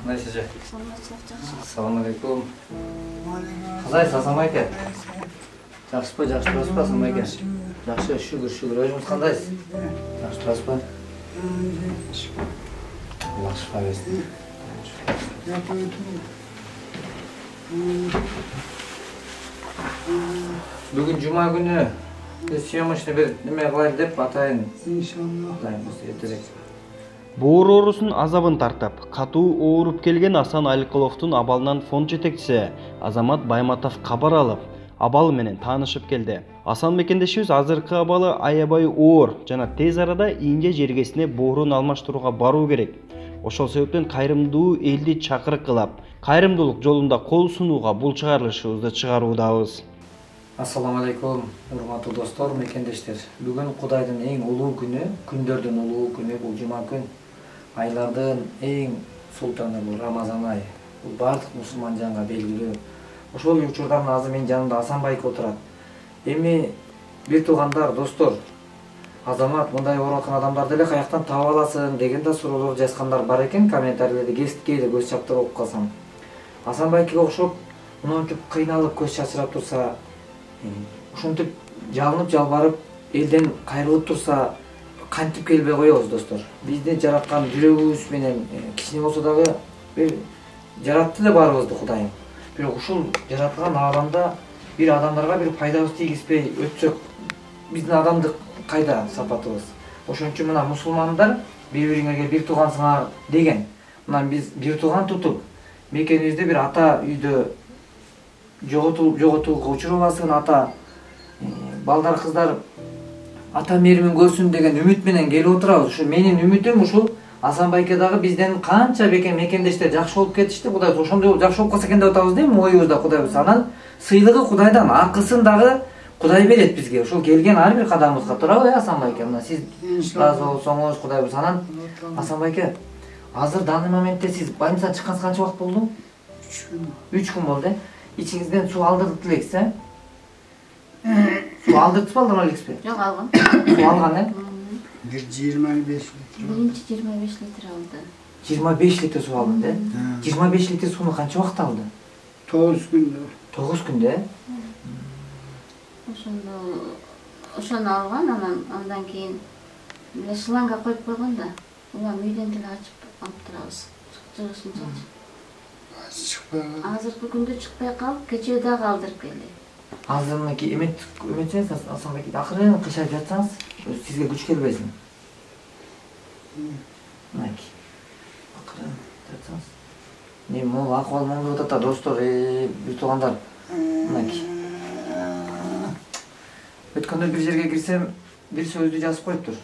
Nasılsın? Assalamualaikum. Қалайсыз, Асанбайке? Жақсы па, жақсы тұрасыз ба, Асанбайке? Жақсы, шүкір. Өзіңіз қандайсыз? Жақсы тұрасыз ба? Аллах шифа берсін. Бүгін жұма күні біз съемочный бір неме қылайық деп атайын. Иншаллах. Ертерек. Боор оорусунун азабын тартып, катуу ооруп келген Асан Аликуловдун абалынан фонд жетекчиси Азамат Байматов кабар алып, абалы менен таанышып келди. Асан мекендешибиз азыркы абалы аябай оор жана тез арада Инже жергесине боорун алмаштырууга баруу керек. Ошол себептен кайрымдуу элди чакырык кылап, кайрымдуулук жолунда кол сунууга бул чыгарылышыбызды чыгаруудабыз. Assalamu alaikum, урматтуу достор, мекендештер. Бүгүн Кудайдын эң улуу күнү, күндөрдүн улуу күнү, бул жума күн. Айлардын эң султаны бул Рамазан айы. Бул бардык мусулман жанга белгилүү. Ошол учурда азыр менин жанымда Асанбайке отурат. Эми бир туугандар, достор, Азамат мындай ооруткан адамдарды эле каяктан таап аласың деген да суроолор жазгандар бар экен комментарийлерде. Кээде көз чаптырып окуп калсам. Асанбайкеге окшоп, мынтип кыйналып көз чачырап турса, ушинтип жалынып жалбарып элден кайрылып турса, кантип келбей коебуз, достор. Бизди жараткан жүрөгүбүз менен кичине болсо дагы бир жаратты да баарыбызды Кудайым. Бирок ушул жараткан ааламда бир адамдарга бир пайдабыз тийгизбей өтсөк, биздин адамдык кайда сапатыбыз? Ошон үчүн мына мусулмандар бири-бириңерге бир туугансыңар деген. Мына биз бир тууган тутуп, мекенибизде бир ата үйдө жоготууга учурабасын, ата балдар кыздар ата мээримин көрсүн деген үмүт менен келип отурабыз. Ушу менин үмүтүм ушул. Асанбайке дагы бизден канча мекендештер жакшы болуп кетишти. Кудай ошондой жакшы болуп калса экен деп атабыз дейм, оюбузда Кудайбыз. Анан сыйлыгы Кудайдан, акысын дагы Кудай берет бизге. Ушул келген ар бир кадамыбызга туурабы, Асанбайке? Мына сиз разы болсоңуз Кудайбыз. Анан Асанбайке, азыр данный моментте сиз больницадан чыккансыз канча убакыт болду? 3 күн болду. İçinizden su aldırdık dilekse, su aldırdık mı aldırma dilekse? Yok algın. Su algan ne? Bir 25 litre. Birinci 25 litre aldı. 25 litre su aldın de. 25 litre sunu kaç vakit aldı? 9 günde. 9 günde. Oşonu algan ondan keyin bile şılanga koyup koygan da. Ulan müyden dili açıp alıp durabız. Çıkçığısın çaç. Азыр бүгүндө чыкпай калып, кечээ дагы калтырып келди. Азыр мынакей үмүтсеңиз, Асанбайке акырын кышайып жатсаңыз, сизге күч келбесин. Мынакей. Акырын жатсаңыз. Не могу акыбал моңдоп атат да, достор, бир туугандар. Мынакей. Өткөндө бир жерге кирсем, бир сөздү жазып коюптур.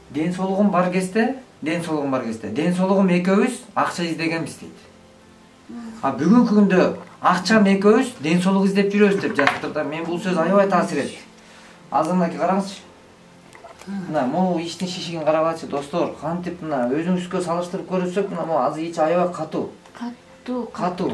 Ден соолугум бар кезде, ден соолугум экөөбүз акча издегенбиз дейт. Бүгүнкү күндө акчам экөөбүз ден соолук издеп жүрөбүз деп жазыптыр да. Мен бул сөз аябай таасир этти. Азыр мынакей караңызчы. Мына могу иштин шишигин карабачы, достор. Кантип мына өзүңүзгө салыштырып көрсөк, мына могу азыр ичи аябай катуу. Катуу.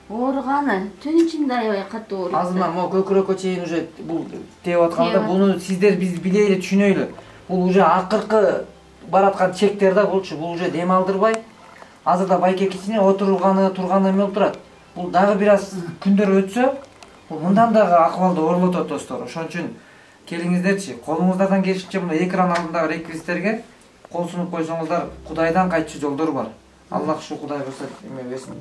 Ооруганы, түн ичинде аябай катуу ооруп. Азыр мына могу көкүрөккө чейин уже бул тээп атканда, буну сиздер биз билейли, түшүнөйлү. Бул уже акыркы бараткан чектер да болчу. Бул уже дем алдырбай. Азырда байке кичине отурганы, турганы эме болуп турат. Бул дагы бир аз күндөр өтсө, бул мындан дагы акыбалды оорлотот, достор. Ошон үчүн келиңиздерчи, колуңуздардан келишинче мына экран алдындагы реквизиттерге кол сунуп койсоңуздар, Кудайдан кайтчу жолдор бар. Аллах ушу Кудай болсо эме берсин.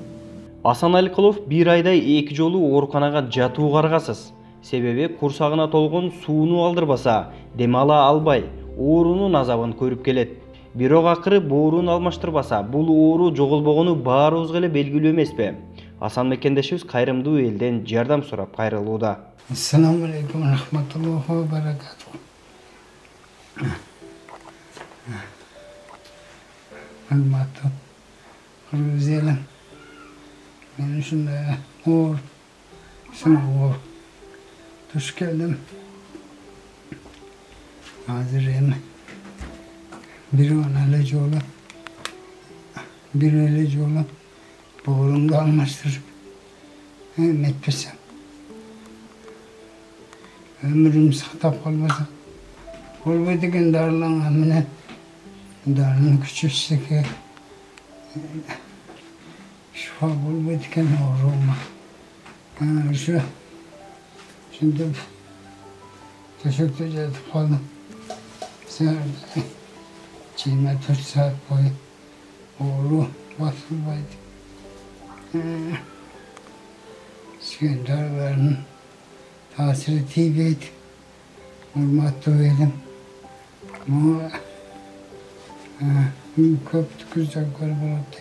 Асан Аликулов бир айдай 2 жолу ооруканага жатуу каргасыз. Себеби курсагына толгон сууну алдырбаса, дем ала албай, оорунун азабын көрүп келет. Бирок акыры боорун алмаштырбаса, бул оору жоголбогону баарыбызга эле белгилүү эмеспи? Асан мекендешибиз кайрымдуу элден жардам сурап кайрылууда. Ассаламу алейкум рахматуллахи ва баракатуху. Урматтуу кыргыз элим, мен ушундай оор сыноо туш келдим. Азыр эми bir ele jolu boğulumda almıştır. Etmesem. Ömrüm sıktap kalmasa. Olmadıkken darlan amine. Darlan küçüksek. şifa bulmaydıkken oğruma. Şimdi teşekkür ederim falan. Sen 24 saat boyu oğru basılmaydı. İskenderlerin tasiri tibiydi. Hürmetli edim. Ama köptü kızaklar bıraktı.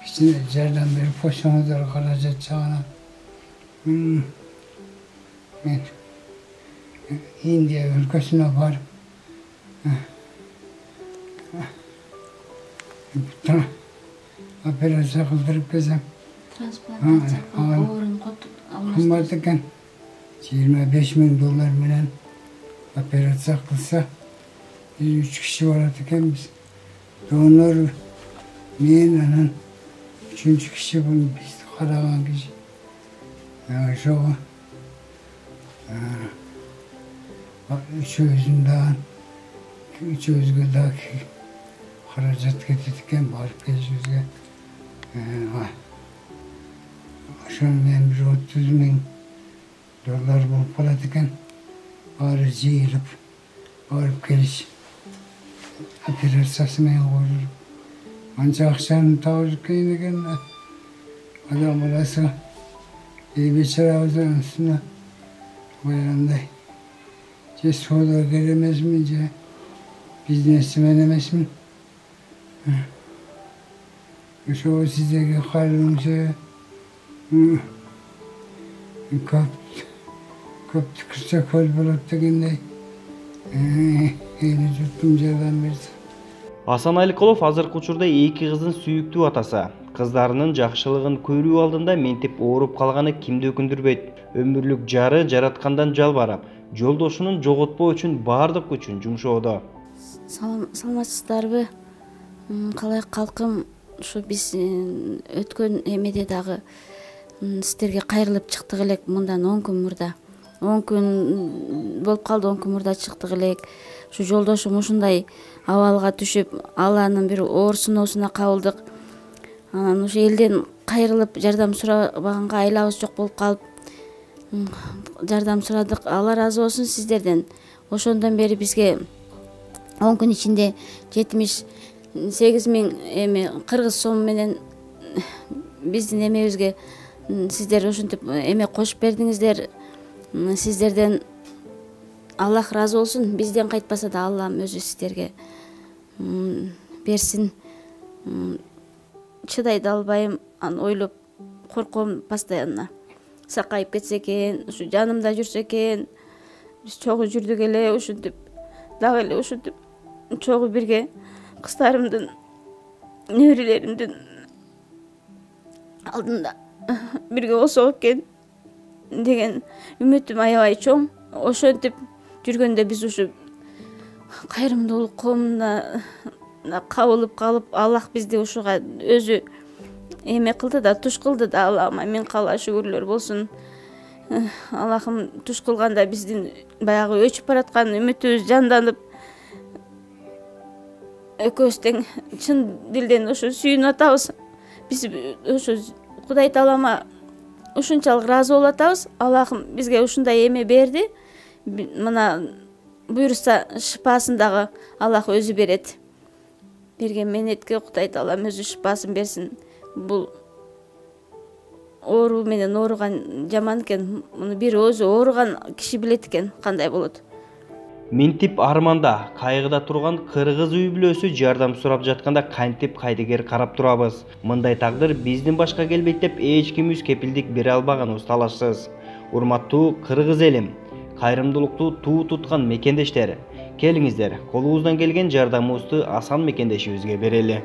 İşte yerden beri poşamadır kalacak çağına. India ülkesine var. Operasyon kıldırıp gezem. Transplantasyon oğrun almıştır. Kımmardıkken 25.000 dolar bilen operasyon kılsa 3 kişi vardıkken biz. Donör men 3. kişi bunu biz karagan kişi. Şu üçüzünden 300'e daha hareket getirdikken barıp 500'e şu an ben bir 30.000 dolar bulup kaladikken bari cihilip barıp geliş operasyonu men koyurum. Ancak akşam tavuk kıyınken adam olası iyi bir çıravuzun üstüne koyanday. Soda gelemez mi? Biznesi menemez mi? Şu size kalınca kaptı kırsa kol bulup da gende eli tuttum cerdan verdi. Асан Айылкулов азыркы учурда 2 кыздын сүйүктүү атасы. Кыздарынын жакшылыгын көрүү алдында ментип ооруп калганы кимди өкүндүрбөйт. Өмүрлүк жары жараткандан жалбарап, жолдошунун жоготпоо үчүн баардык күчүн жумшоодо. Саламатсыздарбы? Калай калкым, ушу биз өткөн эмеде дагы сиздерге кайрылып чыктык элек мындан 10 күн мурда. 10 күн болуп калды, 10 күн мурда чыктык элек. Ушу жолдошум ушундай абалга түшүп, Алланын бир оорусуна кабылдык. Анан ушу элден кайрылып жардам сурабаганга айлабыз жок болуп калып, жардам сурадык. Алла ыраазы болсун сиздерден. Ошондон бери бизге 10 күн ичинде 78.000 эме кыргыз сом менен биздин эмебизге сиздер ушинтип эме кошуп бердиңиздер. Сиздерден Аллах разы болсун. Бизден кайтпаса да Аллам өзү сиздерге берсин. Чыдай да албайм, аны ойлоп корком постоянно. Сакайып кетсе экен, ушу жанымда жүрсө экен. Биз чогуу жүрдүк эле, ушинтип дагы эле ушинтип чогуу бирге кыздарымдын, неберелеримдин алдында бирге болсок экен деген үмүтүм аябай чоң. Ошентип жүргөндө биз ушу кайрымдуулук коомуна кабылып калып, Аллах бизди ушуга өзү эме кылды да, туш кылды да. Аллахыма миң кала шүгүрлөр болсун. Аллахым туш кылганда биздин баягы өчүп бараткан үмүтүбүз жанданып, экөөбүз тең чын дилден ушу сүйүнүп атабыз. Биз ушу Кудай Таалама ушунчалык ыраазы болуп атабыз. Аллахым бизге ушундай эме берди. Мына буйруса шипасын дагы Аллах өзү берет. Берген менетке Кудай Таалам өзү шипасын берсин. Бул оору менен ооруган жаман экен. Муну бир өзү ооруган киши билет экен кандай болот. Ментип арманда, кайгыда турган кыргыз үй бүлөсү жардам сурап жатканда кантип кайдыгер карап турабыз. Мындай тагдыр биздин башка келбейт деп эч кимибиз кепилдик бере албаганыбыз талашсыз. Урматтуу кыргыз элим, кайрымдуулукту туу туткан мекендештер, келиңиздер, колубуздан келген жардамыбызды Асан мекендешибизге берели.